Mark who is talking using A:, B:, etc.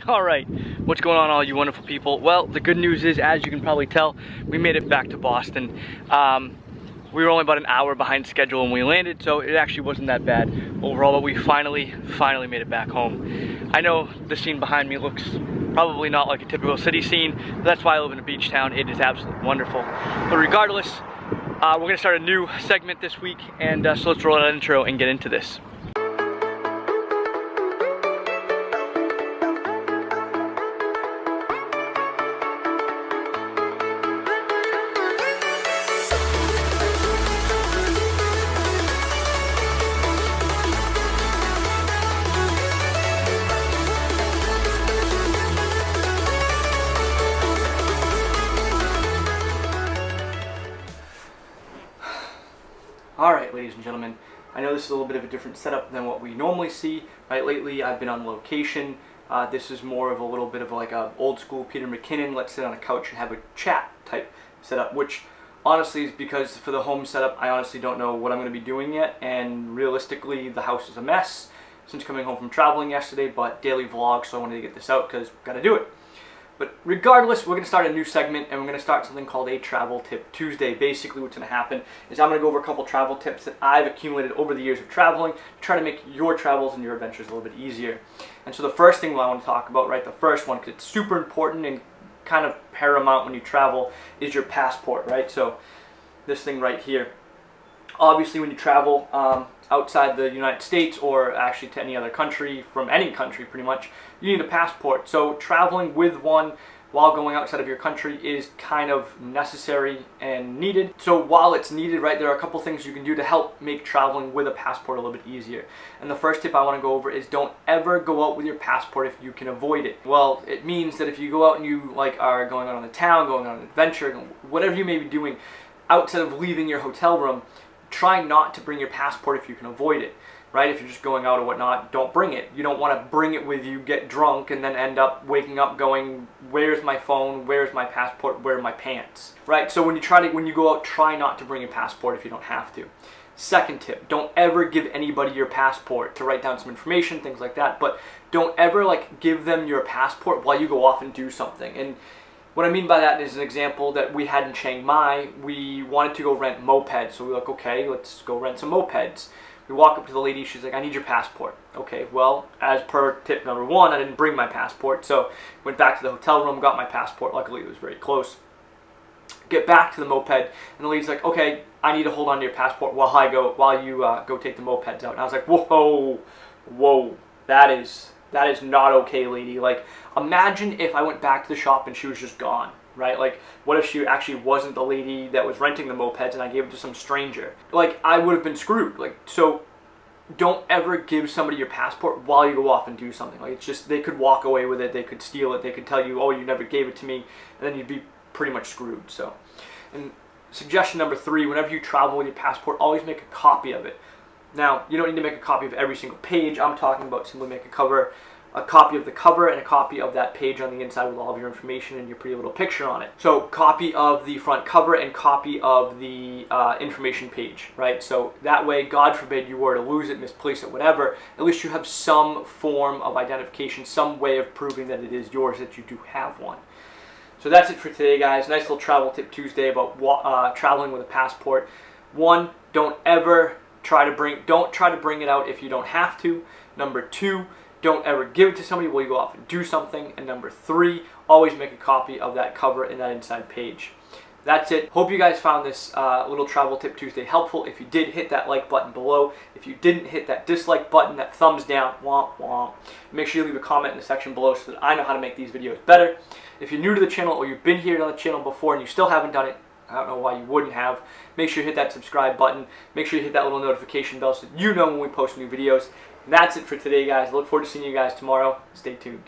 A: Alright, what's going on, all you wonderful people? Well, the good news is, as you can probably tell, we made it back to Boston. We were only about an hour behind schedule when we landed, so it actually wasn't that bad overall, but we finally made it back home. I know the scene behind me looks probably not like a typical city scene, but that's why I live in a beach town. It is absolutely wonderful. But regardless, we're going to start a new segment this week, and so let's roll that intro and get into this. Alright, ladies and gentlemen, I know this is a little bit of a different setup than what we normally see, right? Lately I've been on location. This is more of a little bit of like a old school Peter McKinnon, let's sit on a couch and have a chat type setup, which honestly is because for the home setup I honestly don't know what I'm going to be doing yet, and realistically the house is a mess since coming home from traveling yesterday, but daily vlog, so I wanted to get this out because gotta do it. But regardless, we're going to start a new segment, and we're going to start something called a Travel Tip Tuesday. Basically what's going to happen is I'm going to go over a couple travel tips that I've accumulated over the years of traveling to try to make your travels and your adventures a little bit easier. And so the first thing I want to talk about, right, the first one, because it's super important and kind of paramount when you travel, is your passport, right? So this thing right here. Obviously when you travel outside the United States, or actually to any other country, from any country pretty much, you need a passport. So traveling with one while going outside of your country is kind of necessary and needed. So while it's needed, right, there are a couple things you can do to help make traveling with a passport a little bit easier. And the first tip I want to go over is don't ever go out with your passport if you can avoid it. Well, it means that if you go out and you are going out on the town, going on an adventure, whatever you may be doing, outside of leaving your hotel room, try not to bring your passport if you can avoid it, right? If you're just going out or whatnot, don't bring it. You don't want to bring it with you, get drunk, and then end up waking up going, where's my phone, where's my passport, where are my pants, right? So when you go out, try not to bring your passport if you don't have to. Second tip, don't ever give anybody your passport to write down some information, things like that, but don't ever give them your passport while you go off and do something. And what I mean by that is an example that we had in Chiang Mai. We wanted to go rent mopeds, so we were like, okay, let's go rent some mopeds. We walk up to the lady, she's like, I need your passport. Okay, well, as per tip number one, I didn't bring my passport, so went back to the hotel room, got my passport. Luckily, it was very close. Get back to the moped, and the lady's like, okay, I need to hold on to your passport while you go take the mopeds out. And I was like, whoa, that is not okay, lady. Like, imagine if I went back to the shop and she was just gone, right? Like, what if she actually wasn't the lady that was renting the mopeds and I gave it to some stranger? Like, I would have been screwed. Like, so don't ever give somebody your passport while you go off and do something. Like, it's just, they could walk away with it, they could steal it, they could tell you, oh, you never gave it to me, and then you'd be pretty much screwed. So, and suggestion number 3, whenever you travel with your passport, always make a copy of it. Now, you don't need to make a copy of every single page. I'm talking about simply make a copy of the cover and a copy of that page on the inside with all of your information and your pretty little picture on it. So copy of the front cover and copy of the information page, right? So that way, God forbid you were to lose it, misplace it, whatever, at least you have some form of identification, some way of proving that it is yours, that you do have one. So that's it for today, guys. Nice little travel tip Tuesday about traveling with a passport. 1, don't try to bring it out if you don't have to. Number 2, don't ever give it to somebody while you go off and do something. And number 3, always make a copy of that cover and that inside page. That's it. Hope you guys found this little Travel Tip Tuesday helpful. If you did, hit that like button below. If you didn't, hit that dislike button, that thumbs down, womp womp. Make sure you leave a comment in the section below so that I know how to make these videos better. If you're new to the channel or you've been here on the channel before and you still haven't done it, I don't know why you wouldn't have. Make sure you hit that subscribe button. Make sure you hit that little notification bell so that you know when we post new videos. And that's it for today, guys. I look forward to seeing you guys tomorrow. Stay tuned.